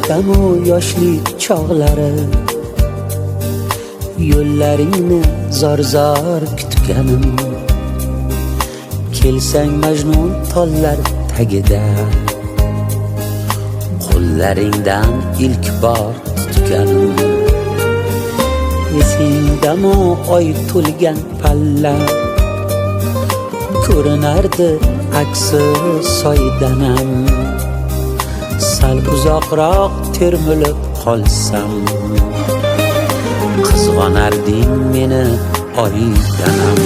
Esingdamu yoshlik chog'lari, yo'llaringni zor-zor kutganim. Kelsang Majnun tollar tagida, qo'llaringdan ilk bor tutganim. Esingdamu oy to'lgan palla, ko'rinardi aksi soydanam. Sal uzoqroq termilib qolsam, qizg'onarding meni oydanam.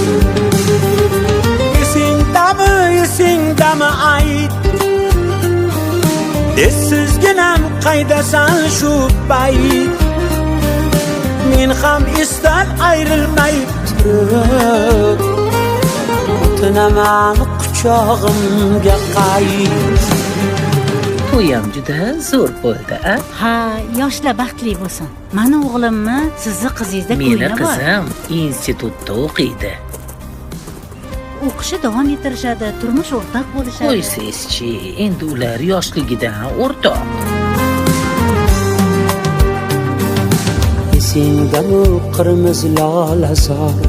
Esingdami ayt, esizginam qaydasan shu payt. Men ham esdan ayrilmay turib, o'tinaman quchog'imga qayt. To'yam juda zo'r bo'ldi, a? Ha, yoshlar baxtli bo'lsin. Mani o'g'limmi, sizni qizingizda ko'ngli bor. Meni qizim institutda o'qiydi. O'qishi davom ettirishadi, turmush o'rtoq bo'lishadi. Qo'ysangizchi, endi ular yoshligidan o'rtoq. Esingdamu qirmiz lolazor,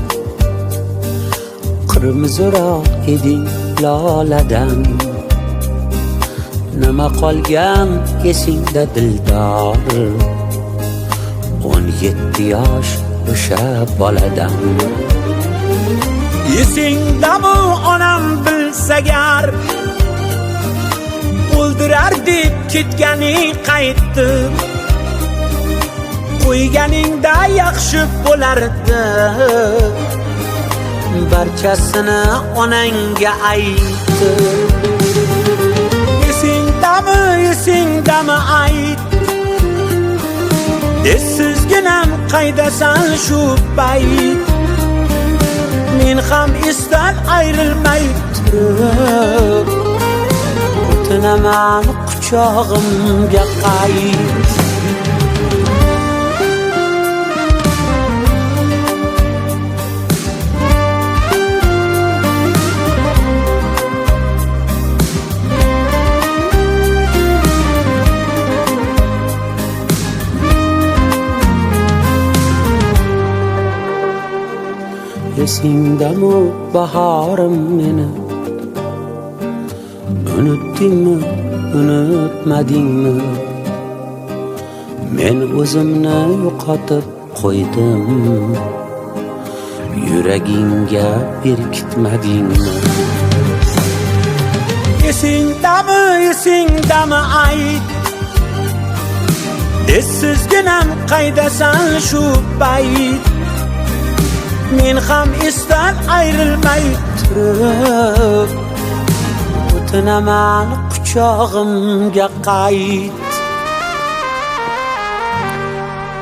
qirmizroq eding loladan. Nima qolgan esingda dildor, 17 yosh o'sha boladan. Esingdamu onam bilsagar, o'ldirar deb ketganing qaytib. Qo'yganingda yaxshi bo'lardi, barchasini onangga aytib. Esingdami ayt, esizginam qaydasan shu payt. Men ham esdan ayrilmay turib, o'tinaman quchog'imga qayt. Esingdamu bahorim meni, unutdingmi, unutmadingmi? Men o'zimni yo'qotib qo'ydim, yuragingga berkitmadingmi? Esingdami ayt, esizginam qaydasan shu payt. Men ham esdan ayrilmay turib, o'tinaman quchog'imga qayt.